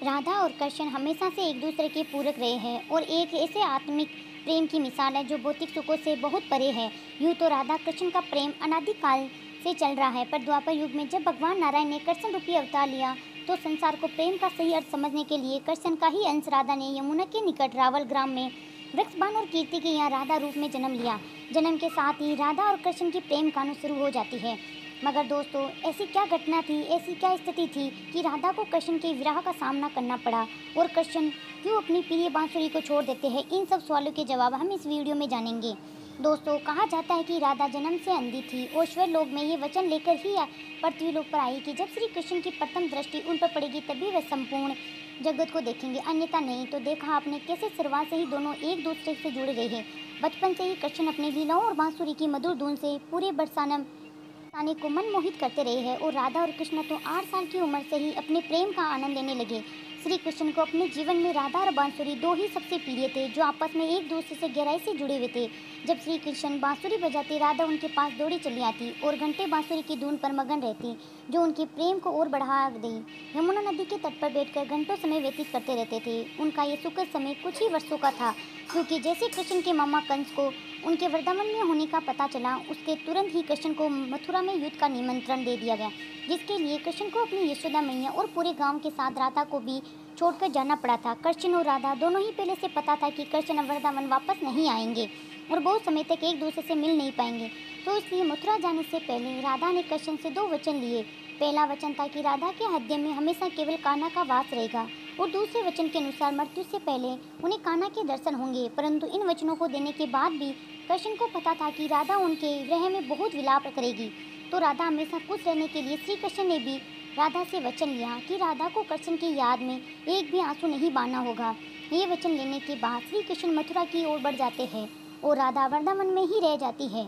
राधा और कृष्ण हमेशा से एक दूसरे के पूरक रहे हैं और एक ऐसे आत्मिक प्रेम की मिसाल है जो भौतिक सुखों से बहुत परे है। यूँ तो राधा कृष्ण का प्रेम अनादिकाल से चल रहा है, पर द्वापर युग में जब भगवान नारायण ने कृष्ण रूपी अवतार लिया तो संसार को प्रेम का सही अर्थ समझने के लिए कृष्ण का ही अंश राधा ने यमुना के निकट रावल ग्राम में वृक्षबान और कीर्ति के यहाँ राधा रूप में जन्म लिया। जन्म के साथ ही राधा और कृष्ण की प्रेम कहानी शुरू हो जाती है। मगर दोस्तों, ऐसी क्या घटना थी, ऐसी क्या स्थिति थी कि राधा को कृष्ण के विरह का सामना करना पड़ा और कृष्ण क्यों अपनी प्रिय बांसुरी को छोड़ देते हैं? इन सब सवालों के जवाब हम इस वीडियो में जानेंगे। दोस्तों, कहा जाता है कि राधा जन्म से अंधी थी और स्वर लोक में ये वचन लेकर ही पृथ्वी लोक पर आई कि जब श्री कृष्ण की प्रथम दृष्टि उन पर पड़ेगी तभी वह संपूर्ण जगत को देखेंगे, अन्यथा नहीं। तो देखा आपने कैसे शुरुआत से ही दोनों एक दूसरे से जुड़े रहे। बचपन से ही कृष्ण अपनी लीलाओं और बांसुरी की मधुर धुन से पूरे बरसाना ताने को मनमोहित करते रहे हैं और राधा और कृष्ण तो 8 साल की उम्र से ही अपने प्रेम का आनंद लेने लगे। श्री कृष्ण को अपने जीवन में राधा और बांसुरी दो ही सबसे प्रिय थे जो आपस में एक दूसरे से गहराई से जुड़े हुए थे। जब श्री कृष्ण बांसुरी बजाते राधा उनके पास दौड़ी चली आती और घंटे बांसुरी की धुन पर मगन रहती जो उनके प्रेम को और बढ़ा गई। यमुना नदी के तट पर बैठकर घंटों समय व्यतीत करते रहते थे। उनका ये सुखद समय कुछ ही वर्षों का था, क्योंकि जैसे कृष्ण के मामा कंस को उनके वृंदावन में होने का पता चला, उसके तुरंत ही कृष्ण को मथुरा में युद्ध का निमंत्रण दे दिया गया, जिसके लिए कृष्ण को अपनी यशोदा मैया और पूरे गांव के साथ राधा को भी छोड़कर जाना पड़ा था। कृष्ण और राधा दोनों ही पहले से पता था कि कृष्ण वृंदावन वापस नहीं आएंगे और बहुत समय तक एक दूसरे से मिल नहीं पाएंगे, तो इसलिए मथुरा जाने से पहले राधा ने कृष्ण से 2 वचन लिए। पहला वचन था कि राधा के हृदय में हमेशा केवल कान्हा का वास रहेगा और दूसरे वचन के अनुसार मृत्यु से पहले उन्हें कान्हा के दर्शन होंगे। परंतु इन वचनों को देने के बाद भी कृष्ण को पता था कि राधा उनके विरह में बहुत विलाप करेगी, तो राधा हमेशा खुश रहने के लिए श्री कृष्ण ने भी राधा से वचन लिया कि राधा को कृष्ण की याद में एक भी आंसू नहीं बहाना होगा। ये वचन लेने के बाद श्री कृष्ण मथुरा की ओर बढ़ जाते हैं और राधा वृंदावन में ही रह जाती है,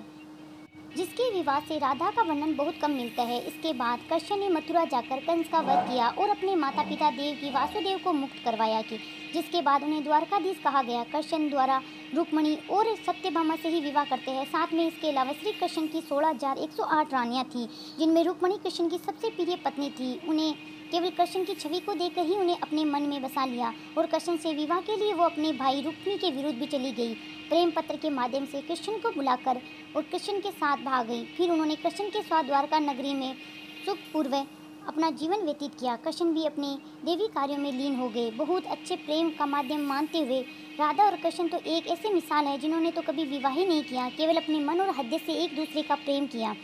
जिसके विवाह से राधा का वर्णन बहुत कम मिलता है। इसके बाद कृष्ण ने मथुरा जाकर कंस का वध किया और अपने माता पिता देवकी वासुदेव को मुक्त करवाया कि जिसके बाद उन्हें द्वारकाधीश कहा गया। कृष्ण द्वारा रुक्मणी और सत्यभामा से ही विवाह करते हैं। साथ में इसके अलावा श्री कृष्ण की 16,108 रानियां थीं, जिनमें रुक्मणी कृष्ण की सबसे प्रिय पत्नी थी। उन्हें केवल कृष्ण की छवि को देखकर ही उन्हें अपने मन में बसा लिया और कृष्ण से विवाह के लिए वो अपने भाई रुक्मिणी के विरुद्ध भी चली गई। प्रेम पत्र के माध्यम से कृष्ण को बुलाकर और कृष्ण के साथ भाग गई। फिर उन्होंने कृष्ण के साथ द्वारका नगरी में सुखपूर्व अपना जीवन व्यतीत किया। कृष्ण भी अपने देवी कार्यों में लीन हो गए। बहुत अच्छे प्रेम का माध्यम मानते हुए राधा और कृष्ण तो एक ऐसी मिसाल है जिन्होंने तो कभी विवाह ही नहीं किया, केवल अपने मन और हृदय से एक दूसरे का प्रेम किया।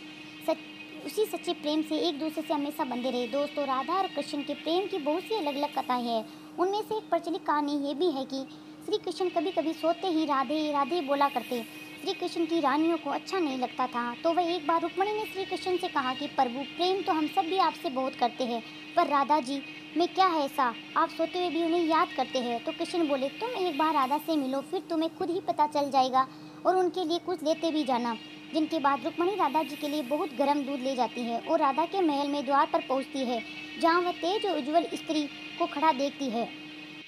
उसी सच्चे प्रेम से एक दूसरे से हमेशा बंधे रहे। दोस्तों, राधा और कृष्ण के प्रेम की बहुत सी अलग अलग कथाएं हैं। उनमें से एक प्रचलित कहानी ये भी है कि श्री कृष्ण कभी कभी सोते ही राधे राधे बोला करते। श्री कृष्ण की रानियों को अच्छा नहीं लगता था, तो वह एक बार रुक्मणी ने श्री कृष्ण से कहा कि प्रभु, प्रेम तो हम सब भी आपसे बहुत करते हैं, पर राधा जी में क्या है ऐसा, आप सोते हुए भी उन्हें याद करते हैं। तो कृष्ण बोले, तुम एक बार राधा से मिलो, फिर तुम्हें खुद ही पता चल जाएगा और उनके लिए कुछ लेते भी जाना। जिनके बाद रुक्मणी राधा जी के लिए बहुत गर्म दूध ले जाती है और राधा के महल में द्वार पर पहुंचती है, जहां वह तेज और उज्ज्वल स्त्री को खड़ा देखती है।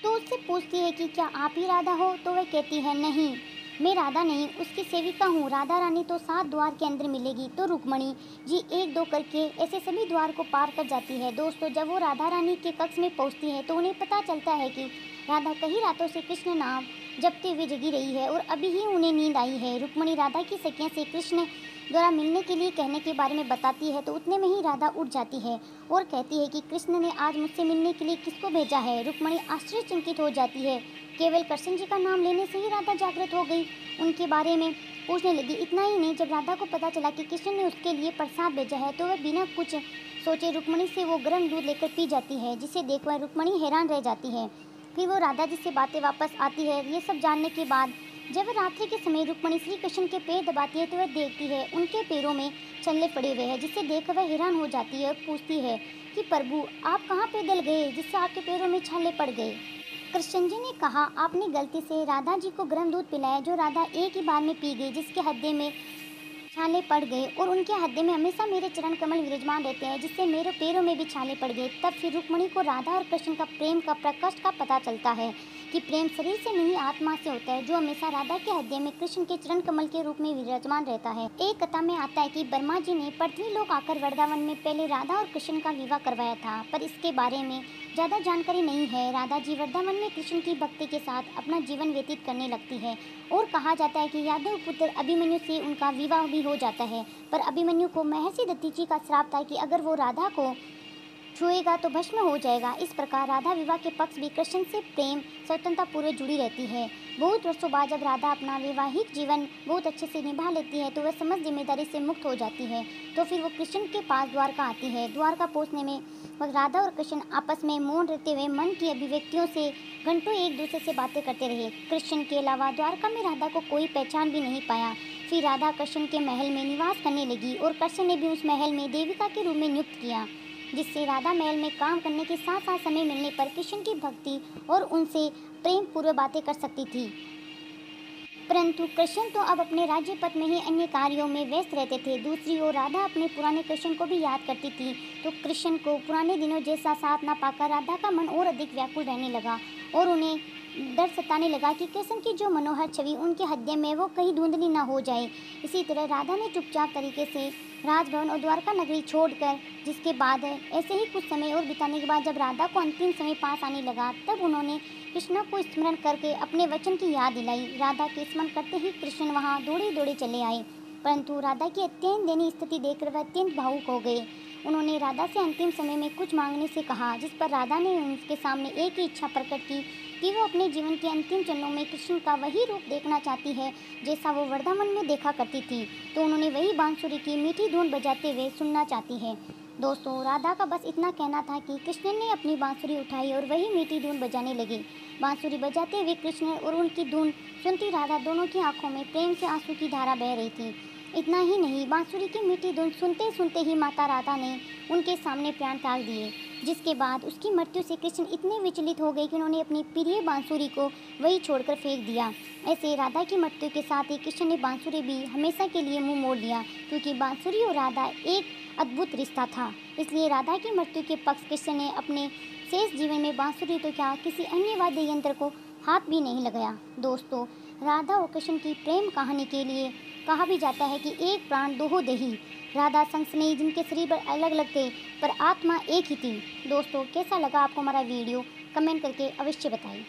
तो उससे पूछती है कि क्या आप ही राधा हो? तो वह कहती है, नहीं, मैं राधा नहीं, उसकी सेविका हूँ। राधा रानी तो 7 द्वार के अंदर मिलेगी। तो रुक्मणी जी 1-2 करके ऐसे सभी द्वार को पार कर जाती है। दोस्तों, जब वो राधा रानी के कक्ष में पहुँचती है तो उन्हें पता चलता है कि राधा कई रातों से कृष्ण नाम जपते हुए जगी रही है और अभी ही उन्हें नींद आई है। रुक्मणी राधा की सखियाँ से कृष्ण द्वारा मिलने के लिए कहने के बारे में बताती है, तो उतने में ही राधा उठ जाती है और कहती है कि कृष्ण ने आज मुझसे मिलने के लिए किसको भेजा है। रुक्मणी आश्चर्यचकित हो जाती है। केवल कृष्ण जी का नाम लेने से ही राधा जागृत हो गई, उनके बारे में पूछने लगी। इतना ही नहीं, जब राधा को पता चला कि कृष्ण ने उसके लिए प्रसाद भेजा है, तो वह बिना कुछ सोचे रुक्मणी से वो गर्म दूध लेकर पी जाती है, जिसे देखकर रुक्मणी हैरान रह जाती है। फिर वो राधा जी से बातें वापस आती है। ये सब जानने के बाद जब रात्रि के समय रुक्मणी श्री कृष्ण के पैर दबाती है, तो वह देखती है उनके पैरों में छल्ले पड़े हुए हैं, जिसे देखकर वह हैरान हो जाती है और पूछती है कि प्रभु, आप कहाँ पैदल गए जिससे आपके पैरों में छाले पड़ गए? कृष्ण जी ने कहा, आपने गलती से राधा जी को गर्म दूध पिलाया, जो राधा एक ही बार में पी गई, जिसके हृदय में छाले पड़ गए और उनके हृदय में हमेशा मेरे चरण कमल विराजमान रहते हैं, जिससे मेरे पैरों में भी छाले पड़ गए। तब फिर रुक्मणी को राधा और कृष्ण का प्रेम का प्रकृष्ट का पता चलता है कि प्रेम शरीर से नहीं आत्मा से होता है, जो हमेशा राधा के हृदय में कृष्ण के चरण कमल के रूप में विराजमान रहता है। एक कथा में आता है कि ब्रह्मा जी ने पृथ्वी लोक आकर वृंदावन में पहले राधा और कृष्ण का विवाह करवाया था, पर इसके बारे में ज़्यादा जानकारी नहीं है। राधा जी वृंदावन में कृष्ण की भक्ति के साथ अपना जीवन व्यतीत करने लगती है और कहा जाता है कि यादव पुत्र अभिमन्यु से उनका विवाह भी हो जाता है, पर अभिमन्यु को महर्षि दधीचि का श्राप था कि अगर वो राधा को छुएगा तो भस्म हो जाएगा। इस प्रकार राधा विवाह के पक्ष भी कृष्ण से प्रेम स्वतंत्रता पूर्वक जुड़ी रहती है। बहुत वर्षों बाद जब राधा अपना वैवाहिक जीवन बहुत अच्छे से निभा लेती है तो वह समस्त जिम्मेदारी से मुक्त हो जाती है। तो फिर वो कृष्ण के पास द्वारका आती है। द्वारका पहुँचने में वक्त राधा और कृष्ण आपस में मौन रहते हुए मन की अभिव्यक्तियों से घंटों एक दूसरे से बातें करते रहे। कृष्ण के अलावा द्वारका में राधा को कोई पहचान भी नहीं पाया। फिर राधा कृष्ण के महल में निवास करने लगी और कृष्ण ने भी उस महल में देविका के रूप में नियुक्त किया, जिससे राधा महल में काम करने के साथ साथ समय मिलने पर कृष्ण की भक्ति और उनसे प्रेम पूर्वक बातें कर सकती थी। परंतु कृष्ण तो अब अपने राज्य पथ में ही अन्य कार्यों में व्यस्त रहते थे। दूसरी ओर राधा अपने पुराने कृष्ण को भी याद करती थी, तो कृष्ण को पुराने दिनों जैसा साथ ना पाकर राधा का मन और अधिक व्याकुल रहने लगा और उन्हें डर सताने लगा कि कृष्ण की जो मनोहर छवि उनके हृदय में वो कहीं धुंधली ना हो जाए। इसी तरह राधा ने चुपचाप तरीके से राजभवन और द्वारका नगरी छोड़कर, जिसके बाद ऐसे ही कुछ समय और बिताने के बाद जब राधा को अंतिम समय पास आने लगा, तब उन्होंने कृष्ण को स्मरण करके अपने वचन की याद दिलाई। राधा के स्मरण करते ही कृष्ण वहाँ दौड़े दौड़े चले आए, परंतु राधा की अत्यंत दयनीय स्थिति देखकर वह अत्यंत भावुक हो गए। उन्होंने राधा से अंतिम समय में कुछ मांगने से कहा, जिस पर राधा ने उनके सामने एक ही इच्छा प्रकट की कि वो अपने जीवन के अंतिम चरणों में कृष्ण का वही रूप देखना चाहती है जैसा वो वृंदावन में देखा करती थी। तो उन्होंने वही बांसुरी की मीठी धुन बजाते हुए सुनना चाहती है। दोस्तों, राधा का बस इतना कहना था कि कृष्ण ने अपनी बांसुरी उठाई और वही मीठी धुन बजाने लगे। बांसुरी बजाते हुए कृष्ण और उनकी धुन सुनती राधा दोनों की आंखों में प्रेम से आंसू की धारा बह रही थी। इतना ही नहीं, बांसुरी की मीठी धुन सुनते सुनते ही माता राधा ने उनके सामने प्राण त्याग दिए, जिसके बाद उसकी मृत्यु से कृष्ण इतने विचलित हो गए कि उन्होंने अपनी प्रिय बांसुरी को वही छोड़कर फेंक दिया। ऐसे राधा की मृत्यु के साथ ही कृष्ण ने बांसुरी भी हमेशा के लिए मुंह मोड़ लिया, क्योंकि बांसुरी और राधा एक अद्भुत रिश्ता था। इसलिए राधा की मृत्यु के पक्ष कृष्ण ने अपने शेष जीवन में बांसुरी तो क्या किसी अन्य वाद्य यंत्र को हाथ भी नहीं लगाया। दोस्तों, राधा और कृष्ण की प्रेम कहानी के लिए कहा भी जाता है कि एक प्राण दो देही। राधा संग स्नेही जिनके शरीर पर अलग अलग थे पर आत्मा एक ही थी। दोस्तों, कैसा लगा आपको हमारा वीडियो? कमेंट करके अवश्य बताइए।